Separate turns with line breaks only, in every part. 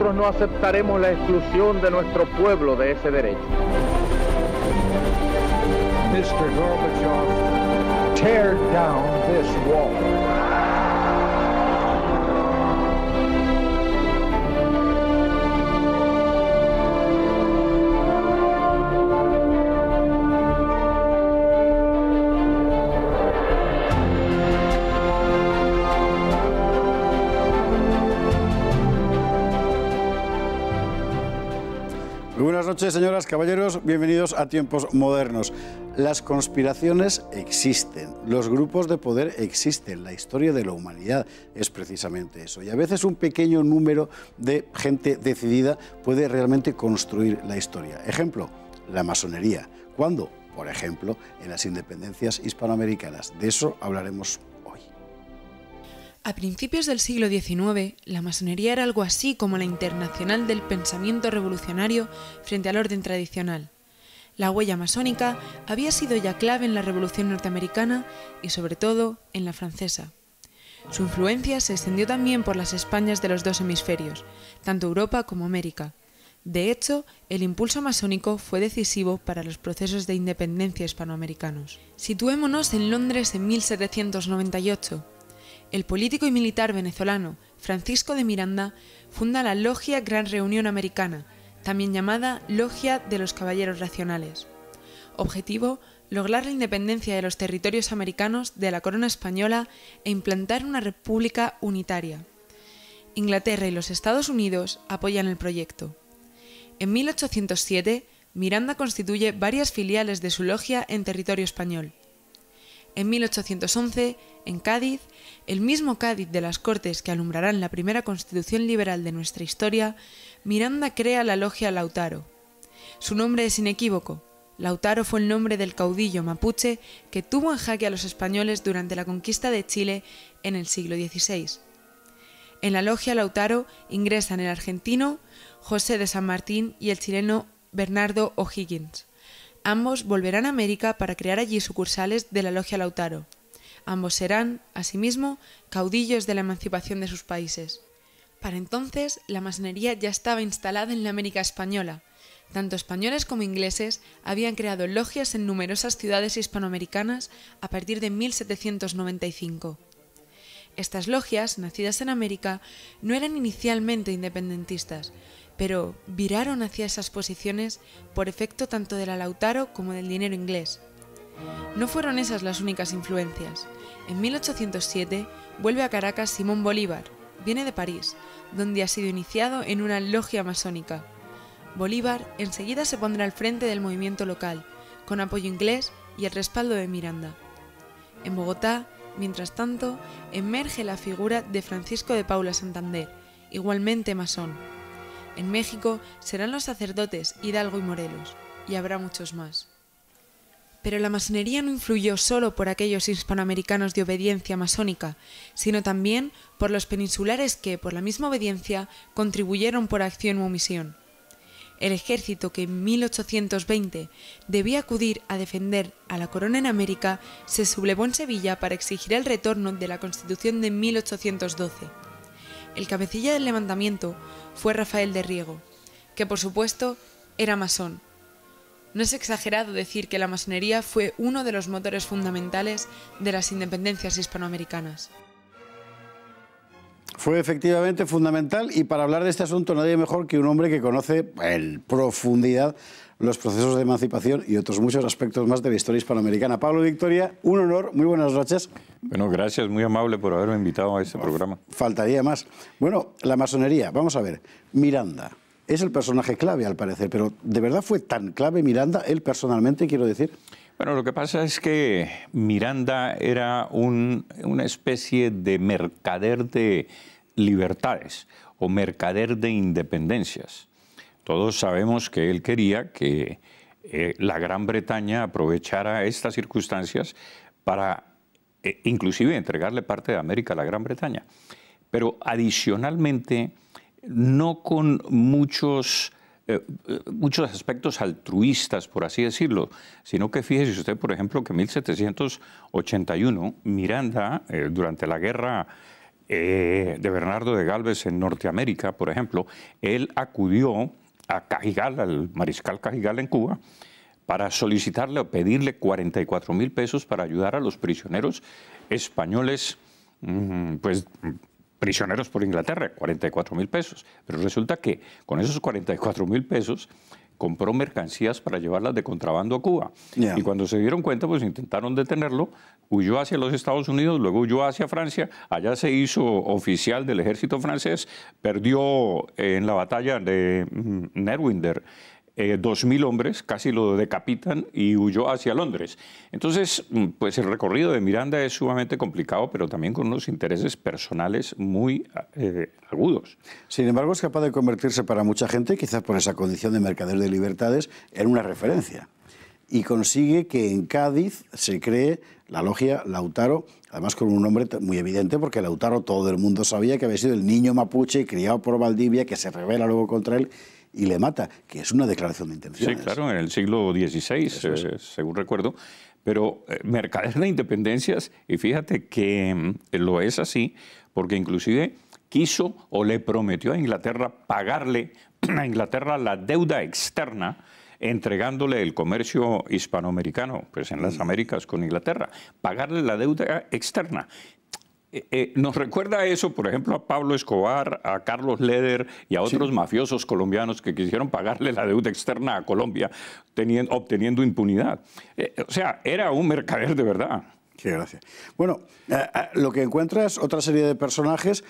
nosotros no aceptaremos la exclusión de nuestro pueblo de ese derecho.
Mr. Gorbachev, tear down this wall.
Buenas noches, señoras, caballeros, bienvenidos a Tiempos Modernos. Las conspiraciones existen, los grupos de poder existen, la historia de la humanidad es precisamente eso. Y a veces un pequeño número de gente decidida puede realmente construir la historia. Ejemplo, la masonería. ¿Cuándo? Por ejemplo, en las independencias hispanoamericanas. De eso hablaremos hoy.
A principios del siglo XIX, la masonería era algo así como la internacional del pensamiento revolucionario frente al orden tradicional. La huella masónica había sido ya clave en la Revolución norteamericana y sobre todo en la francesa. Su influencia se extendió también por las Españas de los dos hemisferios, tanto Europa como América. De hecho, el impulso masónico fue decisivo para los procesos de independencia hispanoamericanos. Situémonos en Londres en 1798. El político y militar venezolano Francisco de Miranda funda la Logia Gran Reunión Americana, también llamada Logia de los Caballeros Racionales. Objetivo: lograr la independencia de los territorios americanos de la corona española e implantar una república unitaria. Inglaterra y los Estados Unidos apoyan el proyecto. En 1807, Miranda constituye varias filiales de su logia en territorio español. En 1811, en Cádiz, el mismo Cádiz de las Cortes que alumbrarán la primera constitución liberal de nuestra historia, Miranda crea la Logia Lautaro. Su nombre es inequívoco. Lautaro fue el nombre del caudillo mapuche que tuvo en jaque a los españoles durante la conquista de Chile en el siglo XVI. En la Logia Lautaro ingresan el argentino José de San Martín y el chileno Bernardo O'Higgins. Ambos volverán a América para crear allí sucursales de la Logia Lautaro. Ambos serán, asimismo, caudillos de la emancipación de sus países. Para entonces, la masonería ya estaba instalada en la América española. Tanto españoles como ingleses habían creado logias en numerosas ciudades hispanoamericanas a partir de 1795. Estas logias, nacidas en América, no eran inicialmente independentistas, pero viraron hacia esas posiciones por efecto tanto de la Lautaro como del dinero inglés. No fueron esas las únicas influencias. En 1807 vuelve a Caracas Simón Bolívar, viene de París, donde ha sido iniciado en una logia masónica. Bolívar enseguida se pondrá al frente del movimiento local, con apoyo inglés y el respaldo de Miranda. En Bogotá, mientras tanto, emerge la figura de Francisco de Paula Santander, igualmente masón. En México serán los sacerdotes Hidalgo y Morelos, y habrá muchos más. Pero la masonería no influyó solo por aquellos hispanoamericanos de obediencia masónica, sino también por los peninsulares que, por la misma obediencia, contribuyeron por acción u omisión. El ejército que en 1820 debía acudir a defender a la corona en América se sublevó en Sevilla para exigir el retorno de la Constitución de 1812. El cabecilla del levantamiento fue Rafael de Riego, que por supuesto era masón. No es exagerado decir que la masonería fue uno de los motores fundamentales de las independencias hispanoamericanas.
Fue efectivamente fundamental, y para hablar de este asunto nadie mejor que un hombre que conoce en profundidad los procesos de emancipación y otros muchos aspectos más de la historia hispanoamericana. Pablo Victoria, un honor, muy buenas noches.
Bueno, gracias, muy amable por haberme invitado a este programa.
Faltaría más. Bueno, la masonería, vamos a ver, Miranda es el personaje clave al parecer, pero ¿de verdad fue tan clave Miranda, él personalmente, quiero decir?
Bueno, lo que pasa es que Miranda era una especie de mercader de libertades o mercader de independencias. Todos sabemos que él quería que la Gran Bretaña aprovechara estas circunstancias para inclusive entregarle parte de América a la Gran Bretaña. Pero adicionalmente, no con muchos aspectos altruistas, por así decirlo, sino que fíjese usted, por ejemplo, que en 1781 Miranda, durante la guerra de Bernardo de Galvez en Norteamérica, por ejemplo, él acudió a Cajigal, al mariscal Cajigal en Cuba, para solicitarle o pedirle 44.000 pesos para ayudar a los prisioneros españoles, pues prisioneros por Inglaterra, 44.000 pesos. Pero resulta que con esos 44.000 pesos compró mercancías para llevarlas de contrabando a Cuba. Y cuando se dieron cuenta, pues intentaron detenerlo, huyó hacia los Estados Unidos, luego huyó hacia Francia, allá se hizo oficial del ejército francés, perdió en la batalla de Nerwinder 2.000 hombres, casi lo decapitan y huyó hacia Londres. Entonces, pues el recorrido de Miranda es sumamente complicado, pero también con unos intereses personales muy agudos.
Sin embargo, es capaz de convertirse para mucha gente, quizás por esa condición de mercader de libertades, en una referencia. Y consigue que en Cádiz se cree la logia Lautaro, además con un nombre muy evidente, porque Lautaro todo el mundo sabía que había sido el niño mapuche criado por Valdivia, que se rebela luego contra él y le mata, que es una declaración de intenciones.
Sí, claro, en el siglo XVI, según recuerdo. Pero mercader de independencias, y fíjate que lo es así, porque inclusive quiso o le prometió a Inglaterra pagarle a Inglaterra la deuda externa, entregándole el comercio hispanoamericano, pues en las Américas con Inglaterra, pagarle la deuda externa. Nos recuerda eso, por ejemplo, a Pablo Escobar, a Carlos Leder y a otros mafiosos colombianos que quisieron pagarle la deuda externa a Colombia, obteniendo impunidad. O sea, era un mercader de verdad.
Qué gracia. Bueno, lo que encuentras otra serie de personajes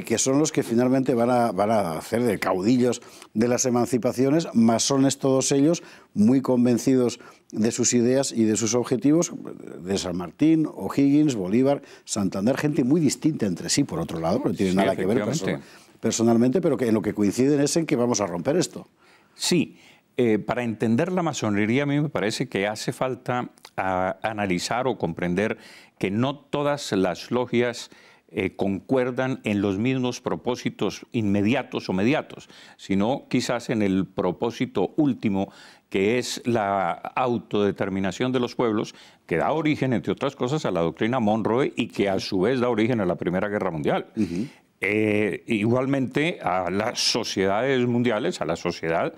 que son los que finalmente van a hacer de caudillos de las emancipaciones, masones todos ellos, muy convencidos de sus ideas y de sus objetivos, de San Martín, O'Higgins, Bolívar, Santander, gente muy distinta entre sí, por otro lado, no tiene nada que ver personalmente, pero que en lo que coinciden es en que vamos a romper esto.
Sí. Para entender la masonería a mí me parece que hace falta analizar o comprender que no todas las logias concuerdan en los mismos propósitos inmediatos o mediatos, sino quizás en el propósito último, que es la autodeterminación de los pueblos, que da origen, entre otras cosas, a la doctrina Monroe y que a su vez da origen a la Primera Guerra Mundial. Igualmente a las sociedades mundiales, a la sociedad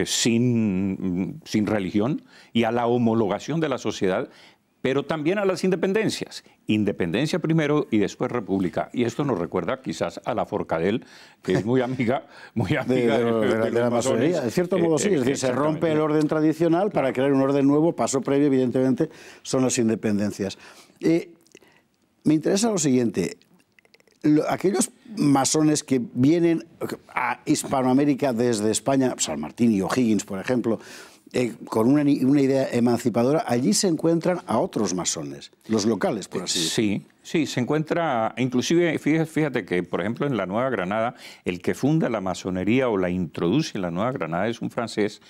sin religión y a la homologación de la sociedad, pero también a las independencias. Independencia primero y después república. Y esto nos recuerda quizás a la Forcadell, que es muy amiga
de la masonería. De cierto modo sí, es decir, se rompe el orden tradicional para crear un orden nuevo. Paso previo, evidentemente, son las independencias. Me interesa lo siguiente. Aquellos masones que vienen a Hispanoamérica desde España, San Martín y O'Higgins, por ejemplo, con una idea emancipadora, allí se encuentran a otros masones, los locales, por así decirlo.
Sí, se encuentra, inclusive, fíjate que, por ejemplo, en la Nueva Granada, el que funda la masonería o la introduce en la Nueva Granada es un francés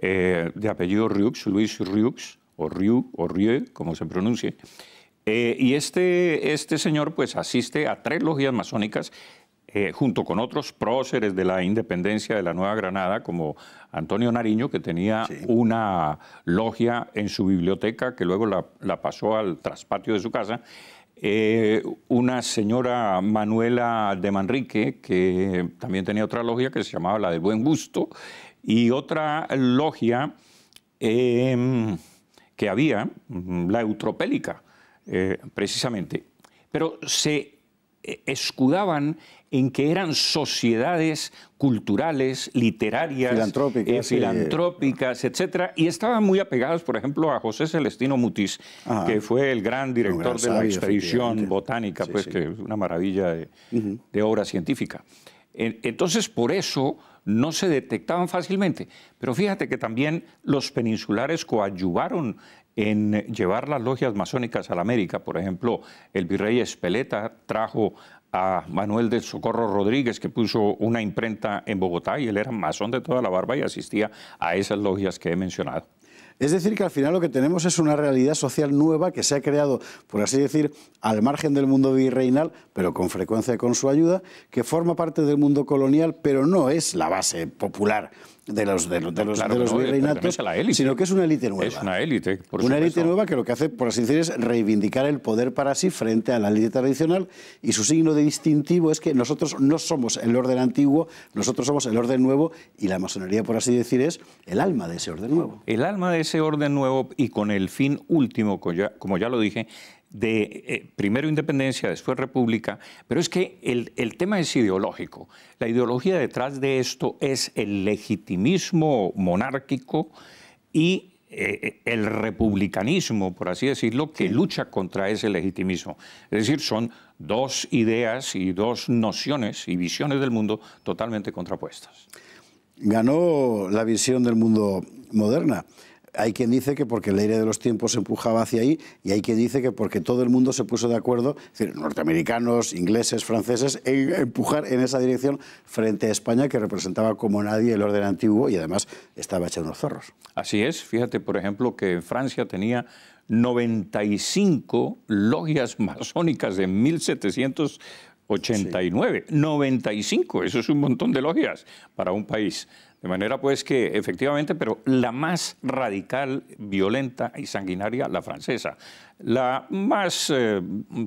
de apellido Rieux, Louis Rieux, o Rieux, como se pronuncie. Y este señor pues asiste a 3 logias masónicas junto con otros próceres de la independencia de la Nueva Granada, como Antonio Nariño, que tenía una logia en su biblioteca que luego la pasó al traspatio de su casa, una señora Manuela de Manrique, que también tenía otra logia que se llamaba la del Buen Gusto, y otra logia que había, la Eutropélica, precisamente, pero se escudaban en que eran sociedades culturales, literarias, filantrópicas, etcétera, y estaban muy apegadas, por ejemplo, a José Celestino Mutis, que fue el gran director de la expedición botánica, pues que es una maravilla de obra científica. Entonces, por eso no se detectaban fácilmente. Pero fíjate que también los peninsulares coadyuvaron en llevar las logias masónicas a la América. Por ejemplo, el virrey Espeleta trajo a Manuel del Socorro Rodríguez, que puso una imprenta en Bogotá, y él era masón de toda la barba y asistía a esas logias que he mencionado.
Es decir, que al final lo que tenemos es una realidad social nueva que se ha creado, por así decir, al margen del mundo virreinal, pero con frecuencia con su ayuda, que forma parte del mundo colonial, pero no es la base popular de los
Claro,
virreinatos,
pertenece a la élite.
sino que es una élite nueva.
Es una élite, por
Una
supuesto.
élite nueva que lo que hace, por así decir, es reivindicar el poder para sí frente a la élite tradicional, y su signo de distintivo es que nosotros no somos el orden antiguo, nosotros somos el orden nuevo, y la masonería, por así decir, es el alma de ese orden nuevo.
El alma de ese orden nuevo, y con el fin último, como ya lo dije, de primero independencia, después república, pero es que el tema es ideológico. La ideología detrás de esto es el legitimismo monárquico y el republicanismo, por así decirlo, que lucha contra ese legitimismo. Es decir, son dos ideas y dos nociones y visiones del mundo totalmente contrapuestas.
Ganó la visión del mundo moderna. Hay quien dice que porque el aire de los tiempos se empujaba hacia ahí, y hay quien dice que porque todo el mundo se puso de acuerdo, es decir, norteamericanos, ingleses, franceses, en empujar en esa dirección frente a España, que representaba como nadie el orden antiguo y además estaba hecha unos zorros.
Así es. Fíjate, por ejemplo, que Francia tenía 95 logias masónicas en 1789. Sí. 95, eso es un montón de logias para un país. De manera pues que efectivamente, pero la más radical, violenta y sanguinaria, la francesa. La más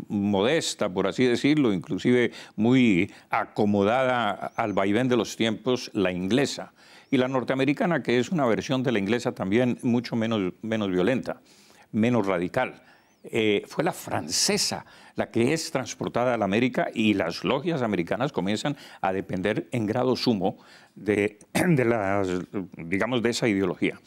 modesta, por así decirlo, inclusive muy acomodada al vaivén de los tiempos, la inglesa. Y la norteamericana, que es una versión de la inglesa también mucho menos violenta, menos radical. Fue la francesa la que es transportada a la América, y las logias americanas comienzan a depender en grado sumo de esa ideología.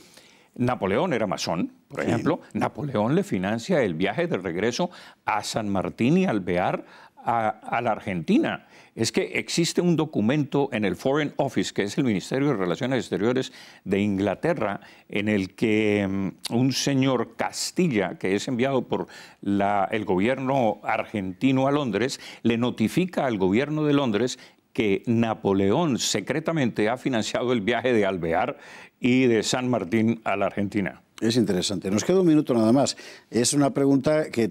Napoleón era masón, por ejemplo. Napoleón le financia el viaje de regreso a San Martín y Alvear a la Argentina. Es que existe un documento en el Foreign Office, que es el Ministerio de Relaciones Exteriores de Inglaterra, en el que un señor Castilla, que es enviado por el gobierno argentino a Londres, le notifica al gobierno de Londres que Napoleón secretamente ha financiado el viaje de Alvear y de San Martín a la Argentina.
Es interesante. Nos queda un minuto nada más. Es una pregunta que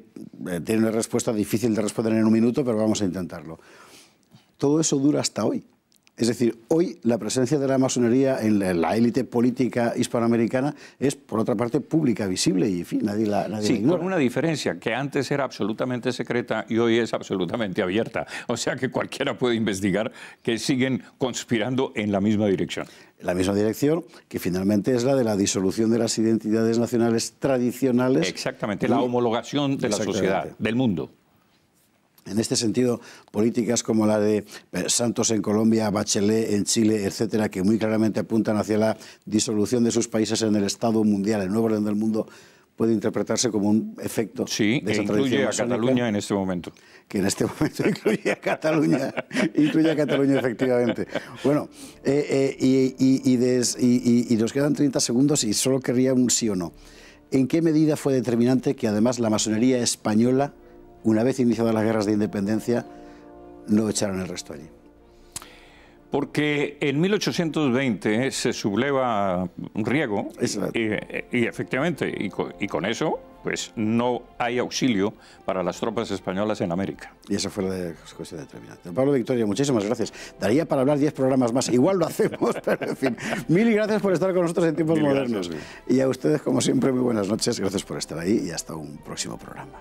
tiene una respuesta difícil de responder en un minuto, pero vamos a intentarlo. Todo eso dura hasta hoy. Es decir, hoy la presencia de la masonería en la élite política hispanoamericana es, por otra parte, pública, visible, y en fin, nadie la ignora.
Con una diferencia, que antes era absolutamente secreta y hoy es absolutamente abierta. O sea que cualquiera puede investigar que siguen conspirando en la misma dirección.
La misma dirección, que finalmente es la de la disolución de las identidades nacionales tradicionales.
Exactamente, la homologación de la sociedad, del mundo.
En este sentido, políticas como la de Santos en Colombia, Bachelet en Chile, etcétera, que muy claramente apuntan hacia la disolución de sus países en el Estado mundial, el nuevo orden del mundo, puede interpretarse como un efecto de esa tradición
incluye a
masónica,
Cataluña en este momento.
Que en este momento incluye a Cataluña, efectivamente. Bueno, y nos quedan 30 segundos y solo querría un sí o no. ¿En qué medida fue determinante que además la masonería española, una vez iniciadas las guerras de independencia, no echaron el resto allí?
Porque en 1820 se subleva Riego y efectivamente, y con eso, pues no hay auxilio para las tropas españolas en América.
Y esa fue la cuestión determinante. Pablo Victoria, muchísimas gracias. Daría para hablar 10 programas más. Igual lo hacemos, pero en fin. Mil gracias por estar con nosotros en Tiempos Modernos. Y a ustedes, como siempre, muy buenas noches. Gracias por estar ahí y hasta un próximo programa.